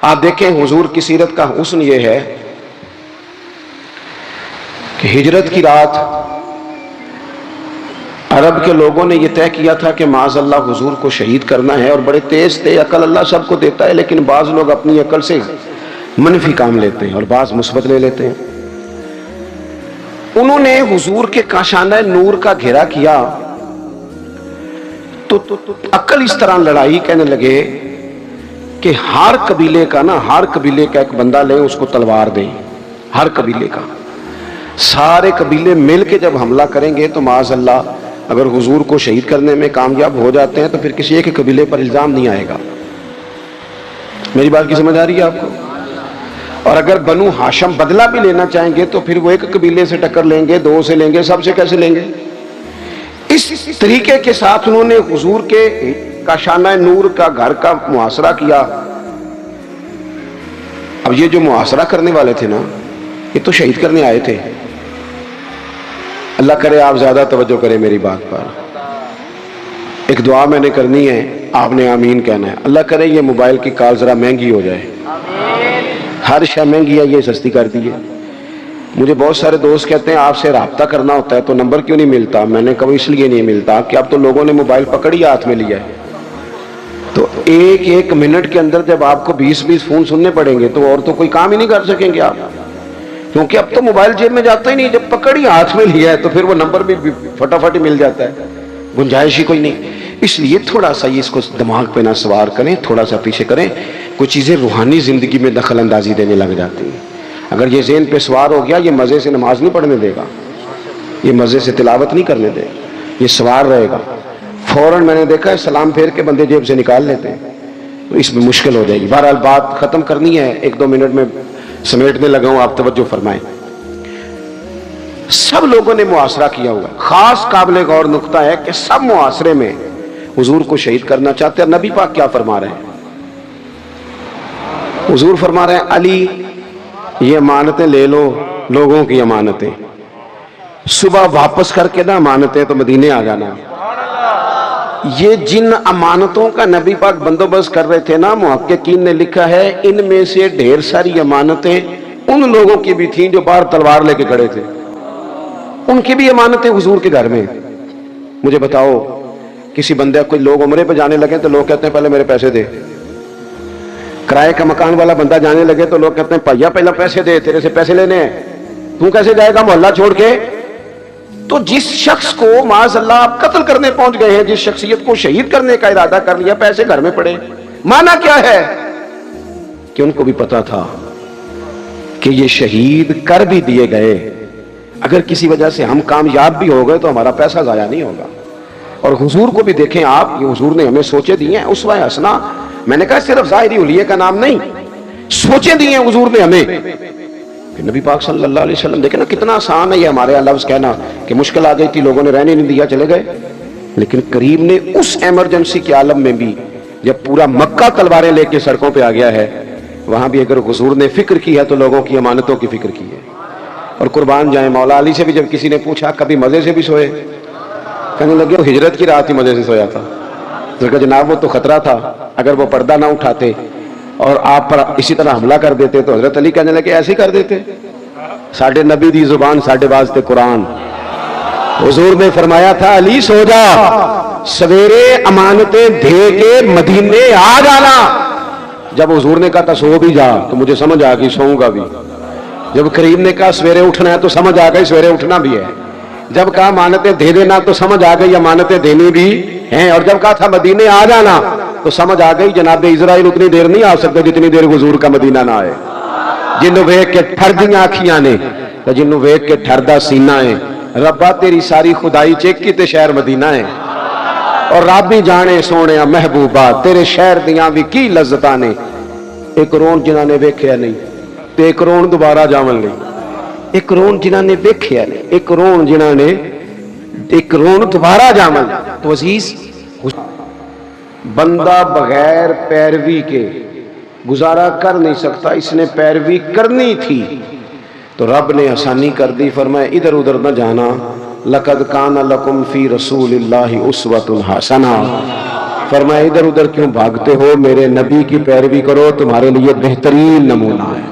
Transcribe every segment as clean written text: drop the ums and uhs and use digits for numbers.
आप देखें हुजूर की सीरत का हुस्न ये है कि हिजरत की रात अरब के लोगों ने यह तय किया था कि माज़अल्लाह हुजूर को शहीद करना है, और बड़े तेज थे। अकल अल्लाह सबको देता है, लेकिन बाज लोग अपनी अकल से मनफी काम लेते हैं और बाज मुस्बत ले लेते हैं। उन्होंने हुजूर के काशाना नूर का घेरा किया तो अकल इस तरह लड़ाई, कहने लगे कि हर कबीले का एक बंदा ले, उसको तलवार दें। हर कबीले का, सारे कबीले मिल के जब हमला करेंगे तो माज़अल्लाह अगर हुजूर को शहीद करने में कामयाब हो जाते हैं तो फिर किसी एक कबीले पर इल्जाम नहीं आएगा। मेरी बात की समझ आ रही है आपको? और अगर बनु हाशम बदला भी लेना चाहेंगे तो फिर वो एक कबीले से टक्कर लेंगे, दो से लेंगे, सबसे कैसे लेंगे? इस तरीके के साथ उन्होंने हुजूर के काशाना नूर का घर का मुहासरा किया। अब ये जो मुहासरा करने वाले थे ना, ये तो शहीद करने आए थे। अल्लाह करे आप ज्यादा तवज्जो करें मेरी बात पर। एक दुआ मैंने करनी है, आपने आमीन कहना है। अल्लाह करे ये मोबाइल की कॉल जरा महंगी हो जाए। हर शय महंगी है, ये सस्ती कर दी है। मुझे बहुत सारे दोस्त कहते हैं आपसे रब्ता करना होता है तो नंबर क्यों नहीं मिलता? मैंने कहा इसलिए नहीं मिलता कि अब तो लोगों ने मोबाइल पकड़ ही हाथ में लिया है, तो एक मिनट के अंदर जब आपको 20-20 फोन सुनने पड़ेंगे तो और तो कोई काम ही नहीं कर सकेंगे आप, क्योंकि अब तो मोबाइल जेब में जाता ही नहीं। जब पकड़ ही हाथ में लिया है तो फिर वो नंबर भी फटाफट ही मिल जाता है, गुंजाइश ही कोई नहीं। इसलिए थोड़ा सा ये इसको दिमाग पे ना सवार करें, थोड़ा सा पीछे करें। कुछ चीज़ें रूहानी ज़िंदगी में दखल अंदाजी देने लग जाती हैं। अगर ये ज़हन पे सवार हो गया, ये मज़े से नमाज नहीं पढ़ने देगा, ये मज़े से तिलावत नहीं करने देगा, ये सवार रहेगा। फ़ौरन मैंने देखा है सलाम फेर के बंदे जेब से निकाल लेते हैं, तो इसमें मुश्किल हो जाएगी। बहरहाल बात ख़त्म करनी है, 1-2 मिनट में समेटने लगा हूँ, आप तवज्जो फरमाएं। सब लोगों ने मुआसरा किया हुआ। खास काबिल गौर नुक्ता है कि सब मुआसरे में हुजूर को शहीद करना चाहते हैं। नबी पाक क्या फरमा रहे हैं? हुजूर फरमा रहे हैं अली ये अमानतें ले लो, लोगों की अमानतें, सुबह वापस करके ना अमानतें तो मदीने आ जाना। ये जिन अमानतों का नबी पाक बंदोबस्त कर रहे थे ना, मुहक्किकीन ने लिखा है इनमें से ढेर सारी अमानतें उन लोगों की भी थीं जो बाहर तलवार लेके खड़े थे, उनकी भी अमानतें हुजूर के घर में। मुझे बताओ, किसी बंदे कोई लोग उम्रे पे जाने लगे तो लोग कहते हैं पहले मेरे पैसे दे। किराए का मकान वाला बंदा जाने लगे तो लोग कहते हैं भैया पहले पैसे दे, तेरे से पैसे लेने हैं, तू कैसे जाएगा मोहल्ला छोड़ के? तो जिस शख्स को माज़अल्लाह आप कत्ल करने पहुंच गए हैं, जिस शख्सियत को शहीद करने का इरादा कर लिया, पैसे घर में पड़े। माना क्या है कि उनको भी पता था कि ये शहीद कर भी दिए गए, अगर किसी वजह से हम कामयाब भी हो गए तो हमारा पैसा जाया नहीं होगा। और हुजूर को भी देखें आप, ये हुजूर ने हमें सोचे दिए हैं, उसवा हसना। मैंने कहा सिर्फ ज़ाहिरी उलिये का नाम नहीं, सोचे दिए हैं हुजूर ने हमें। नबी पाक सल्लल्लाहु अलैहि वसल्लम देखे ना, कितना आसान है ये हमारे यहाँ लफ्ज कहना कि मुश्किल आ गई थी, लोगों ने रहने नहीं दिया, चले गए। लेकिन करीम ने उस एमरजेंसी के आलम में भी, जब पूरा मक्का तलवारें लेके सड़कों पे आ गया है, वहां भी अगर हुजूर ने फिक्र की है तो लोगों की अमानतों की फिक्र की है। और कुर्बान जाए, मौला अली से भी जब किसी ने पूछा कभी मजे से भी सोए, कहने लगे वो हिजरत की रात ही मजे से सोया था। तो कहा जनाब वो तो खतरा था, अगर वो पर्दा ना उठाते और आप पर इसी तरह हमला कर देते तो हजरत अली कहने लगे ऐसे ही कर देते, साढ़े नबी दी जुबान साढ़े वास्ते कुरान। हुजूर ने फरमाया था अली सो जा, सवेरे अमानतें दे के मदीने आ जाना। जब हुजूर ने कहा था सो भी जा, तो मुझे समझ आ गई सोऊंगा भी। जब करीम ने कहा सवेरे उठना है तो समझ आ गई सवेरे उठना भी है। जब कहा अमानतें दे देना तो समझ आ गई अमानतें देनी भी हैं। और जब कहा था मदीने आ जाना तो समझ आ गई जनाब इजराइल उतनी देर नहीं आ सकते जितनी देर हुजूर का मदीना ना आए। जिन्हों वेख के ठरदियां अखियां ने तो जिन्हों वेख के ठरदा सीना है, रब्बा तेरी सारी खुदाई चेकी ते शहर मदीना है। और रब ही जाने सोने महबूबा तेरे शहर दियां भी की लज्जतां ने। एक रोन जिन्हां ने वेख्या नहीं ते एक रोन दोबारा जावन लई, एक रोन जिन्हां ने वेख्या नहीं, एक रोन जिन्हां ने एक रोन दोबारा जावन। तो अजीज, बंदा बगैर पैरवी के गुजारा कर नहीं सकता, इसने पैरवी करनी थी तो रब ने आसानी कर दी। फरमाया इधर उधर न जाना, लक़द कान लकुम फी रसूलिल्लाहि उस्वतुन हसना। फरमाया इधर उधर क्यों भागते हो, मेरे नबी की पैरवी करो, तुम्हारे लिए बेहतरीन नमूना है,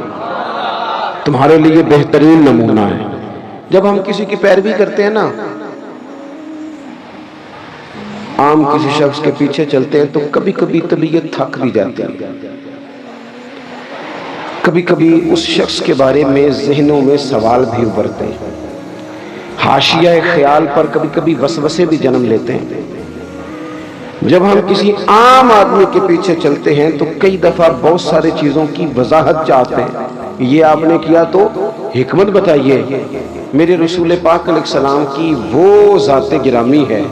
तुम्हारे लिए बेहतरीन नमूना है। जब हम किसी की पैरवी करते हैं ना, आम किसी शख्स के पीछे चलते हैं तो कभी कभी तबीयत थक भी जाती है, कभी कभी उस शख्स के बारे में जहनों में सवाल भी उभरते हैं, हाशिया ख्याल पर कभी कभी वसवसे भी जन्म लेते हैं। जब हम किसी आम आदमी के पीछे चलते हैं तो कई दफा बहुत सारी चीजों की वजाहत चाहते हैं, ये आपने किया तो हिकमत बताइए। मेरे रसूल पाक अलैहिस्सलाम की वो ज़ाते गिरामी है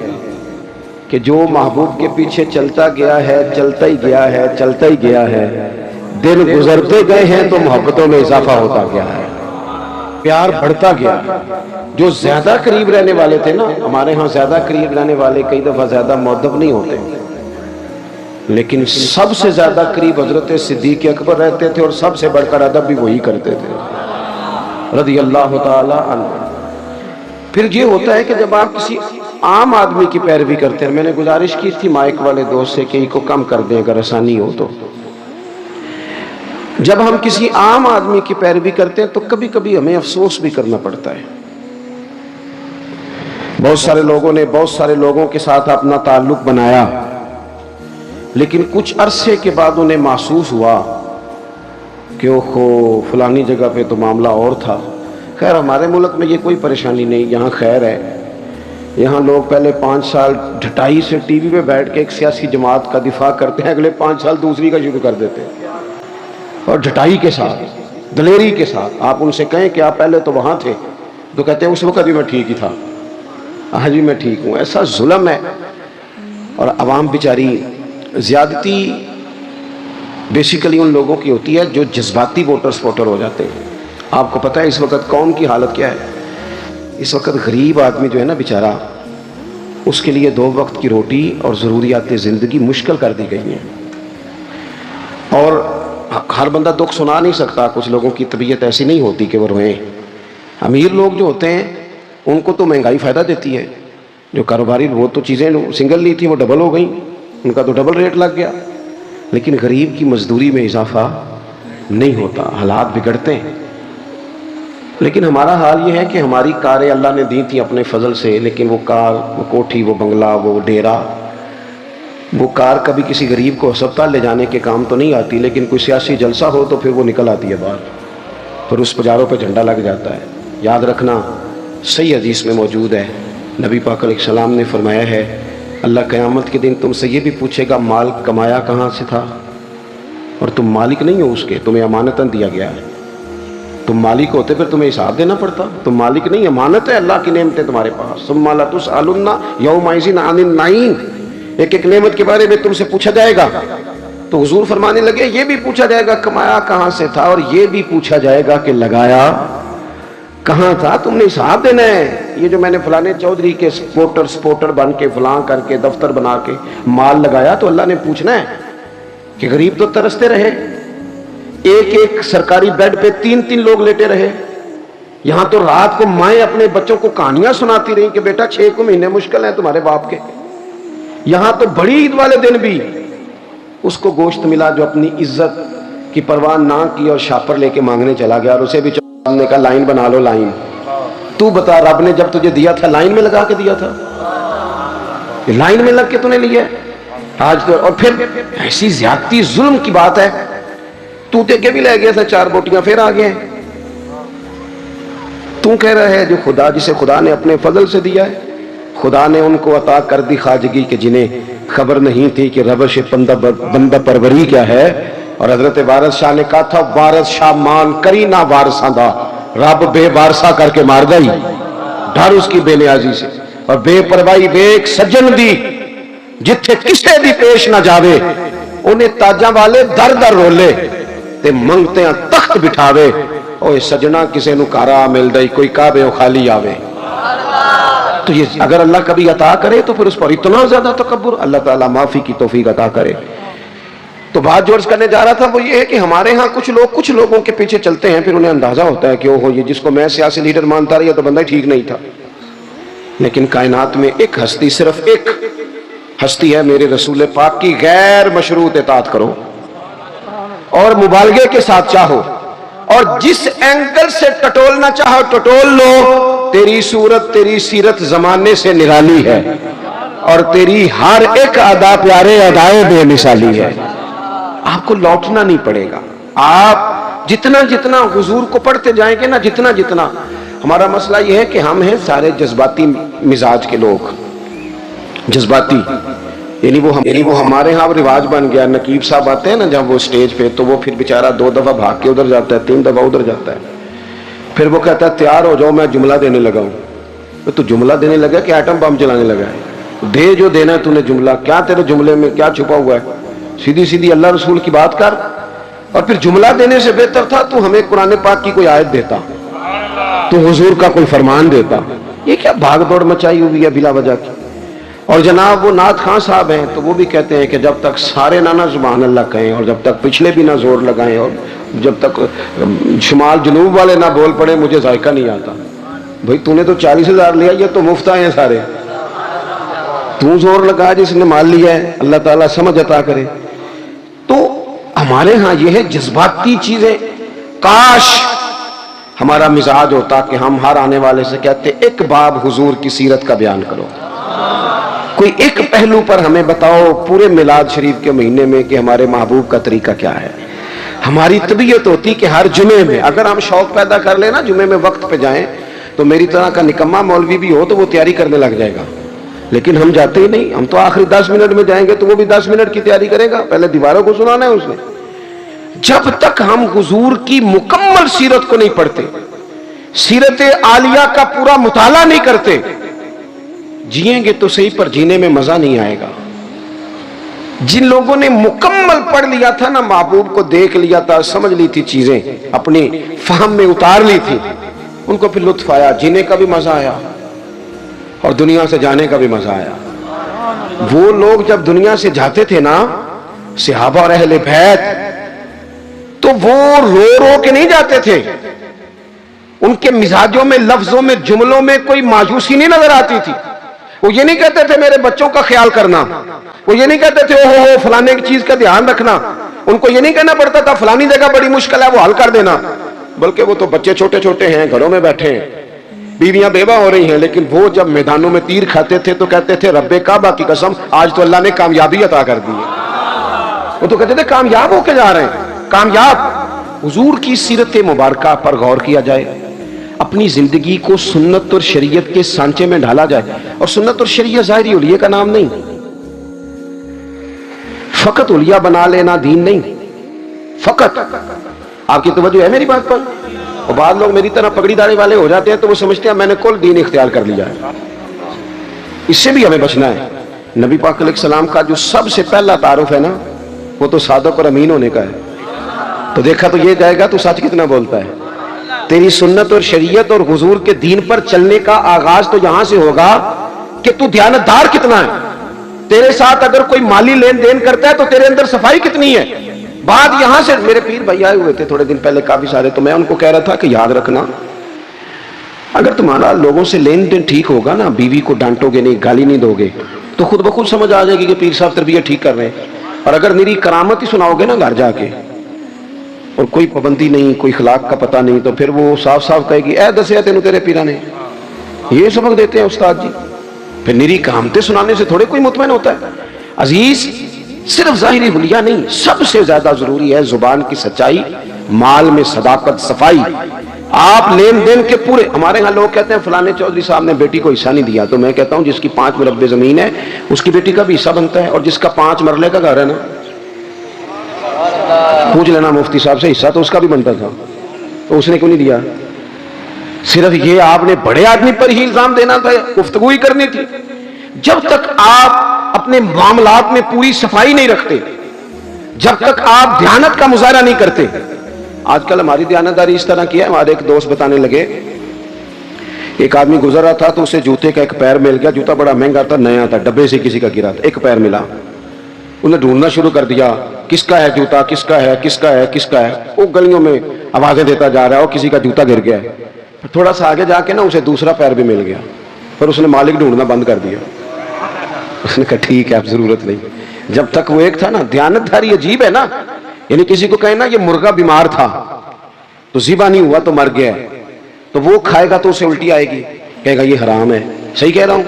कि जो महबूब के पीछे चलता गया है, चलता ही गया है, चलता ही गया है, दिन गुजरते गए हैं तो मोहब्बतों में इजाफा होता गया है, प्यार बढ़ता गया। जो ज्यादा करीब रहने वाले थे ना, हमारे यहाँ ज्यादा करीब रहने वाले कई दफा ज्यादा मुअद्दब नहीं होते, लेकिन सबसे ज्यादा करीब हजरत सिद्दीक अकबर रहते थे और सबसे बढ़कर अदब भी वही करते थे, रज़ी अल्लाह ताला अन्हु। फिर ये होता है कि जब आप किसी आम आदमी की पैरवी करते हैं, मैंने गुजारिश की थी माइक वाले दोस्त से कि इनको कम कर दें अगर आसानी हो तो। जब हम किसी आम आदमी की पैरवी करते हैं तो कभी कभी हमें अफसोस भी करना पड़ता है। बहुत सारे लोगों ने बहुत सारे लोगों के साथ अपना ताल्लुक बनाया, लेकिन कुछ अरसे के बाद उन्हें महसूस हुआ कि ओहो फलानी जगह पे तो मामला और था। खैर हमारे मुल्क में ये कोई परेशानी नहीं, यहाँ खैर है। यहाँ लोग पहले 5 साल ढटाई से टीवी पे बैठ के एक सियासी जमात का दिफा करते हैं, अगले 5 साल दूसरी का शुरू कर देते हैं, और ढटाई के साथ, दलेरी के साथ। आप उनसे कहें कि आप पहले तो वहाँ थे, तो कहते हैं उस वक्त भी मैं ठीक ही था, हाँ जी मैं ठीक हूँ। ऐसा जुल्म है। और अवाम बेचारी, ज़्यादती बेसिकली उन लोगों की होती है जो जज्बाती वोटर हो जाते हैं। आपको पता है इस वक्त कौम की हालत क्या है? इस वक्त गरीब आदमी जो है ना बेचारा, उसके लिए 2 वक्त की रोटी और ज़रूरियात ज़िंदगी मुश्किल कर दी गई हैं। और हर बंदा दुख सुना नहीं सकता, कुछ लोगों की तबीयत ऐसी नहीं होती कि वो रोएं। अमीर लोग जो होते हैं उनको तो महंगाई फ़ायदा देती है, जो कारोबारी वो तो चीज़ें सिंगल ली थी वो डबल हो गई, उनका तो डबल रेट लग गया। लेकिन गरीब की मजदूरी में इजाफा नहीं होता, हालात बिगड़ते हैं। लेकिन हमारा हाल ये है कि हमारी कारें अल्लाह ने दी थी अपने फजल से, लेकिन वो कार, वो कोठी, वो बंगला, वो डेरा, वो कार कभी किसी गरीब को अस्पताल ले जाने के काम तो नहीं आती, लेकिन कोई सियासी जलसा हो तो फिर वो निकल आती है बाहर, फिर उस पजारों पर झंडा लग जाता है। याद रखना, सही हदीस में मौजूद है, नबी पाक अलैहिस्सलाम ने फरमाया है अल्लाह क़यामत के दिन तुमसे ये भी पूछेगा माल कमाया कहाँ से था, और तुम मालिक नहीं हो उसके, तुम्हें अमानतन दिया गया है। तुम मालिक होते फिर तुम्हें हिसाब देना पड़ता, तुम मालिक नहीं, अमानत है, अल्लाह की नेमतें तुम्हारे पास। सुम्मा ला तुसअलुन्ना यौमइज़िन अनिन नईम, एक एक नेमत के बारे में तुमसे पूछा जाएगा। तो हुजूर फरमाने लगे ये भी पूछा जाएगा कमाया कहाँ से था, और ये भी पूछा जाएगा कि लगाया कहाँ था, तुमने हिसाब देना है। ये जो मैंने फलाने चौधरी के स्पोर्टर बन के फलां करके दफ्तर बना के माल लगाया, तो अल्लाह ने पूछना है कि गरीब तो तरसते रहे, एक एक सरकारी बेड पे 3-3 लोग लेटे रहे। यहां तो रात को माएँ अपने बच्चों को कहानियां सुनाती रही कि बेटा 6 महीने मुश्किल है तुम्हारे बाप के। यहां तो बड़ी ईद वाले दिन भी उसको गोश्त मिला जो अपनी इज्जत की परवाह ना की और शापर लेके मांगने चला गया, और उसे भी हमने कहा लाइन बना लो लाइन। तू बता, रब ने जब तुझे दिया था लाइन में लगा के दिया था, लाइन में लग के तूने लिया आज तो। और फिर ऐसी ज्यादती जुल्म की बात है, तू दे के भी ले गया था 4 बोटियां, फिर आ गए। तू कह रहा है जो खुदा, जिसे खुदा ने अपने फजल से दिया है, खुदा ने उनको अता कर दी खाजगी के जिन्हें खबर नहीं थी कि रबश बंदा परवरी क्या है। और हजरत वारिस शाह ने कहा था वारिस शाह मान करी ना वारसा दा, रब बेवारसा करके मार गई, डर उसकी बेनियाजी से। और बेपरवाही वेख सज्जन दी जिथे किसे दी पेश ना जावे, उन्हें ताजा वाले दर दर रोले ते मंगते तख्त बिठावे। ओए सजना किसे नु कारा मिल दई, कोई काबे खाली आवे। तो ये अगर अल्लाह कभी अता करे तो फिर उस पर इतना ज्यादा तकब्बुर, अल्लाह ताला माफी की तौफीक अता करे। तो बात जो अर्ज करने जा रहा था वो ये है कि हमारे यहाँ कुछ लोगों के पीछे चलते हैं, फिर उन्हें अंदाजा होता है कि ओहो ये जिसको मैं सियासी लीडर मानता रहा तो बंदा ठीक नहीं था। लेकिन कायनात में एक हस्ती, सिर्फ एक हस्ती है मेरे रसूल पाक की, गैर मशरूत इताअत करो और मुबालगे के साथ चाहो, और जिस एंगल से टटोलना चाहो टटोल लो। तेरी सूरत तेरी सीरत जमाने से निराली है और तेरी हर एक अदा प्यारे अदाए बेमिसाली है। आपको लौटना नहीं पड़ेगा। आप जितना जितना हुजूर को पढ़ते जाएंगे ना, जितना जितना, हमारा मसला यह है कि हम हैं सारे जज्बाती मिजाज के लोग, जज्बाती, यानी वो हमारे यहाँ रिवाज बन गया। नकीब साहब आते हैं ना जब वो स्टेज पे, तो वो फिर बेचारा 2 दफा भाग के उधर जाता है, 3 दफा उधर जाता है, फिर वो कहता है तैयार हो जाओ मैं जुमला देने लगा हूं। तो जुमला देने लगा कि एटम बम चलाने लगा है? दे जो देना है तूने जुमला, क्या तेरे जुमले में क्या छुपा हुआ है? सीधी सीधी अल्लाह रसूल की बात कर। और फिर जुमला देने से बेहतर था तू हमें कुरान पाक की कोई आयत देता, तो हुजूर का कोई फरमान देता। ये क्या भाग दौड़ मचाई हुई है बिला वजह की। और जनाब वो नाथ खान साहब हैं, तो वो भी कहते हैं कि जब तक सारे ना सुभान अल्लाह कहें और जब तक पिछले भी ना जोर लगाएं और जब तक शुमाल जनूब वाले ना बोल पड़े मुझे जायका नहीं आता। भाई तूने तो 40,000 लिया, ये तो मुफ्त आए हैं सारे, तू जोर लगा जिसने माल लिया है, अल्लाह ताला समझ अता करे। तो हमारे यहाँ यह है जज्बाती चीजें। काश हमारा मिजाज होता कि हम हर आने वाले से कहते एक बाब हुजूर की सीरत का बयान करो, कोई एक पहलू पर हमें बताओ पूरे मिलाद शरीफ के महीने में कि हमारे महबूब का तरीका क्या है। हमारी तबीयत होती कि हर जुमे में अगर हम शौक पैदा कर लेना जुमे में वक्त पे जाएं, तो मेरी तरह का निकम्मा मौलवी भी हो तो वो तैयारी करने लग जाएगा। लेकिन हम जाते ही नहीं, हम तो आखिरी 10 मिनट में जाएंगे, तो वो भी 10 मिनट की तैयारी करेगा, पहले दीवारों को सुनाना है उसने। जब तक हम हुजूर की मुकम्मल सीरत को नहीं पढ़ते, सीरत आलिया का पूरा मुताला नहीं करते, जिएंगे तो सही पर जीने में मजा नहीं आएगा। जिन लोगों ने मुकम्मल पढ़ लिया था ना, महबूब को देख लिया था, समझ ली थी चीजें, अपनी फहम में उतार ली थी, उनको फिर लुत्फ आया, जीने का भी मजा आया और दुनिया से जाने का भी मजा आया। वो लोग जब दुनिया से जाते थे ना, सहाबा और अहले बैत, तो वो रो रो के नहीं जाते थे। उनके मिजाजों में, लफ्जों में, जुमलों में कोई मायूसी नहीं नजर आती थी। वो ये नहीं कहते थे मेरे बच्चों का ख्याल करना, वो ये नहीं कहते थे ओहो फलाने की चीज का ध्यान रखना, उनको ये नहीं कहना पड़ता था फलानी जगह बड़ी मुश्किल है वो हल कर देना। बल्कि वो तो बच्चे छोटे छोटे हैं, घरों में बैठे हैं, बीवियां बेवा हो रही हैं, लेकिन वो जब मैदानों में तीर खाते थे तो कहते थे रब्बे काबा की कसम आज तो अल्लाह ने कामयाबी अता कर दी है। वो तो कहते थे कामयाब होके जा रहे हैं, कामयाब। हुजूर की सीरत मुबारक पर गौर किया जाए, अपनी जिंदगी को सुन्नत और शरीयत के सांचे में ढाला जाए। और सुन्नत और शरीयत ज़ाहिरी उलिया का नाम नहीं, फकत उलिया बना लेना दीन नहीं। फकत, आपकी तवज्जो है मेरी बात पर? और बाद लोग मेरी तरह पगड़ी दाढ़ी वाले हो जाते हैं तो वो समझते हैं मैंने कुल दीन इख्तियार कर लिया है। इससे भी हमें बचना है। नबी पाक अलैहिस्सलाम का जो सबसे पहला तारुफ है ना, वो तो सादक और अमीन होने का है। तो देखा तो ये जाएगा तू सच कितना बोलता है। तेरी सुन्नत और शरीयत और हुजूर के दीन पर चलने का आगाज तो यहां से होगा कि तू दयानतदार कितना है। तेरे साथ अगर कोई माली लेन देन करता है तो तेरे अंदर सफाई कितनी है। बात यहां से, मेरे पीर भाई आए हुए थे थोड़े दिन पहले काफी सारे, तो मैं उनको कह रहा था कि याद रखना, अगर तुम्हारा लोगों से लेन देन ठीक होगा ना, बीवी को डांटोगे नहीं, गाली नहीं दोगे, तो खुद ब खुद समझ आ जाएगी कि पीर साहब तरबियत ठीक कर रहे हैं। और अगर मेरी करामत ही सुनाओगे ना घर जाके और कोई पाबंदी नहीं, कोई खिलाफ का पता नहीं, तो फिर वो साफ साफ कहेगी ए दसिया तेनू तेरे पीरा ने। ये सबक देते हैं उस्ताद जी। फिर निरी कहामतें सुनाने से थोड़े कोई मुतमईन होता है। अजीज, सिर्फ जाहिरी हुलिया नहीं, सबसे ज्यादा जरूरी है जुबान की सच्चाई, माल में सदाकत, सफाई। आप लेन देन के पूरे, हमारे यहाँ लोग कहते हैं फलाने चौधरी साहब ने बेटी को हिस्सा नहीं दिया, तो मैं कहता हूं जिसकी 5 मुरब्बे जमीन है उसकी बेटी का भी हिस्सा बनता है, और जिसका 5 मरले का घर है ना, पूछ लेना मुफ्ती साहब से, हिस्सा तो उसका भी बनता था, तो उसने क्यों नहीं दिया? सिर्फ ये आपने बड़े आदमी पर ही इल्जाम देना था, गुफ्तगू ही करनी थी। जब तक आप अपने मामलात में पूरी सफाई नहीं रखते, जब तक आप दयानत का मुजाहरा नहीं करते। आजकल हमारी दयानतदारी इस तरह की है, हमारे एक दोस्त बताने लगे, एक आदमी गुजर रहा था तो उसे जूते का एक पैर मिल गया, जूता बड़ा महंगा था, नया था, डब्बे से किसी का गिरा था, एक पैर मिला। उन्हें ढूंढना शुरू कर दिया, किसका है जूता, किसका है, किसका है, किसका है। वो गलियों में आवाजें देता जा रहा है और किसी का जूता गिर गया है। थोड़ा सा आगे जाके ना उसे दूसरा पैर भी मिल गया, पर उसने मालिक ढूंढना बंद कर दिया। उसने कहा ठीक है, अब जरूरत नहीं। जब तक वो एक था ना, दयानतधारी अजीब है ना, यानी किसी को कहे ना ये मुर्गा बीमार था तो ज़िबा नहीं हुआ तो मर गया, तो वो खाएगा तो उसे उल्टी आएगी, कहेगा ये हराम है। सही कह रहा हूं,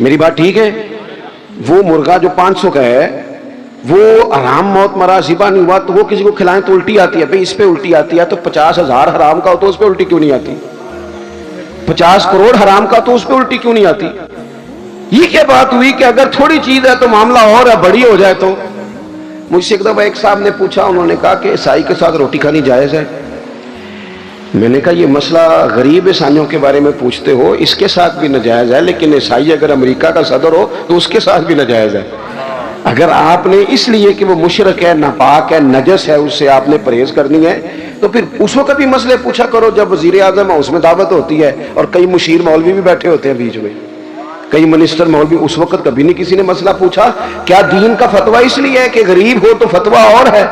मेरी बात ठीक है? वो मुर्गा जो 500 का है, वो हराम मौत मरा, ज़िबा नहीं हुआ, तो वो किसी को खिलाएं तो उल्टी आती है। भाई इस पे उल्टी आती है तो 50,000 हराम का हो तो उस पे उल्टी क्यों नहीं आती? 50 करोड़ हराम का तो उस पे उल्टी क्यों नहीं आती? ये क्या बात हुई कि अगर थोड़ी चीज है तो मामला और है, बड़ी हो जाए तो? मुझसे एक दफा एक साहब ने पूछा, उन्होंने कहा कि ईसाई के साथ रोटी खानी जायज है। मैंने कहा ये मसला गरीब ईसाइयों के बारे में पूछते हो, इसके साथ भी नाजायज है, लेकिन ईसाई अगर अमेरिका का सदर हो तो उसके साथ भी नाजायज है। अगर आपने इसलिए कि वो मुशरक है, नापाक है, नजस है, उससे आपने परहेज करनी है, तो फिर उस वक्त भी मसले पूछा करो जब वजीर आजम है, उसमें दावत होती है और कई मुशीर मौलवी भी बैठे होते हैं बीच में, कई मिनिस्टर मौलवी। उस वक्त कभी नहीं किसी ने मसला पूछा। क्या दीन का फतवा इसलिए है कि गरीब हो तो फतवा और है,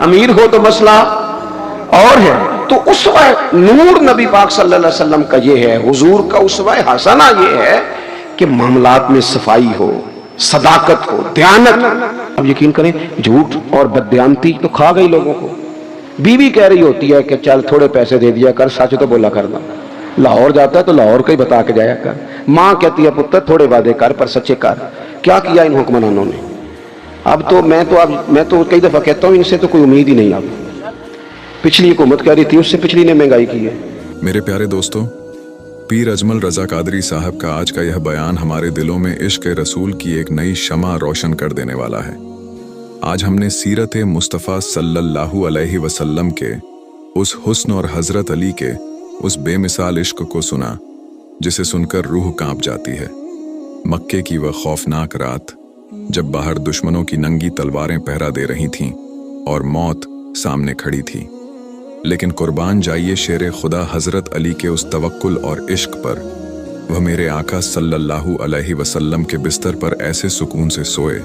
अमीर हो तो मसला और है? तो उसवा नूर नबी पाक सल्लल्लाहु अलैहि वसल्लम का ये है, हुजूर का उसवा हसना ये है कि मामलात में सफाई हो, सदाकत हो, दयानत। अब यकीन करें, झूठ और बददयानती तो खा गई लोगों को। बीवी कह रही होती है कि चल थोड़े पैसे दे दिया कर, सच तो बोला करना। लाहौर जाता है तो लाहौर का ही बता के जाया कर। माँ कहती है पुत्र थोड़े वादे कर पर सच्चे कर। क्या किया इन हुक्मरानों ने? अब तो मैं तो कई दफा कहता हूँ इनसे तो कोई उम्मीद ही नहीं। अब पिछली हुकूमत कह रही थी, उससे पिछली ने महंगाई की है। मेरे प्यारे दोस्तों, पीर अजमल रजा कादरी साहब का आज का यह बयान हमारे दिलों में इश्क रसूल की एक नई शमा रोशन कर देने वाला है। आज हमने सीरत मुस्तफ़ा सल्लल्लाहु अलैहि वसल्लम के उस हुस्न और हजरत अली के उस बेमिसाल इश्क को सुना जिसे सुनकर रूह कांप जाती है। मक्के की वह खौफनाक रात जब बाहर दुश्मनों की नंगी तलवारें पहरा दे रही थीं और मौत सामने खड़ी थी, लेकिन कुर्बान जाइए शेर खुदा हजरत अली के उस तवक्कुल और इश्क पर। वह मेरे आका सल्लल्लाहु अलैहि वसल्लम के बिस्तर पर ऐसे सुकून से सोए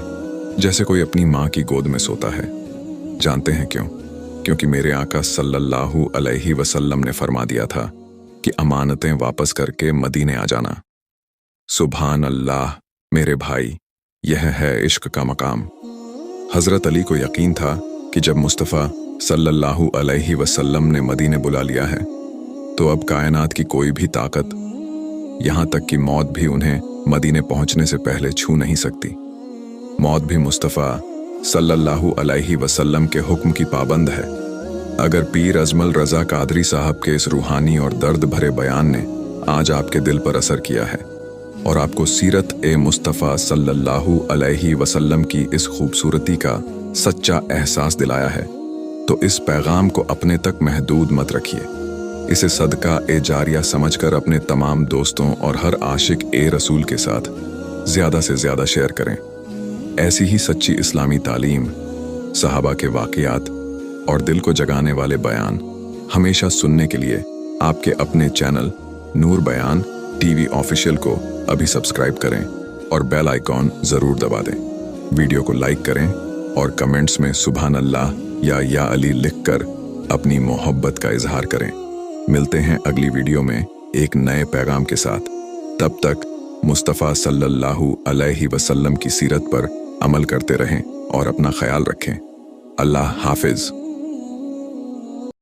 जैसे कोई अपनी माँ की गोद में सोता है। जानते हैं क्यों? क्योंकि मेरे आका सल्लल्लाहु अलैहि वसल्लम ने फरमा दिया था कि अमानतें वापस करके मदीने आ जाना। सुभान अल्लाह मेरे भाई, यह है इश्क का मकाम। हजरत अली को यकीन था कि जब मुस्तफ़ा सल्लल्लाहु अलैहि वसल्लम ने मदीने बुला लिया है तो अब कायनात की कोई भी ताकत, यहाँ तक कि मौत भी उन्हें मदीने पहुंचने से पहले छू नहीं सकती। मौत भी मुस्तफ़ा सल्लल्लाहु अलैहि वसल्लम के हुक्म की पाबंद है। अगर पीर अजमल रजा कादरी साहब के इस रूहानी और दर्द भरे बयान ने आज आपके दिल पर असर किया है और आपको सीरत मुस्तफ़ा सल्लल्लाहु अलैहि वसल्लम की इस खूबसूरती का सच्चा एहसास दिलाया है, तो इस पैगाम को अपने तक महदूद मत रखिए। इसे सदका जारिया समझकर अपने तमाम दोस्तों और हर आशिक रसूल के साथ ज़्यादा से ज़्यादा शेयर करें। ऐसी ही सच्ची इस्लामी तालीम, सहाबा के वाक़ियात और दिल को जगाने वाले बयान हमेशा सुनने के लिए आपके अपने चैनल नूर बयान टीवी ऑफिशियल को अभी सब्सक्राइब करें और बेल आइकॉन ज़रूर दबा दें। वीडियो को लाइक करें और कमेंट्स में सुभान अल्लाह या अली लिखकर अपनी मोहब्बत का इजहार करें। मिलते हैं अगली वीडियो में एक नए पैगाम के साथ। तब तक मुस्तफ़ा सल्लल्लाहु अलैहि वसल्लम की सीरत पर अमल करते रहें और अपना ख्याल रखें। अल्लाह हाफिज।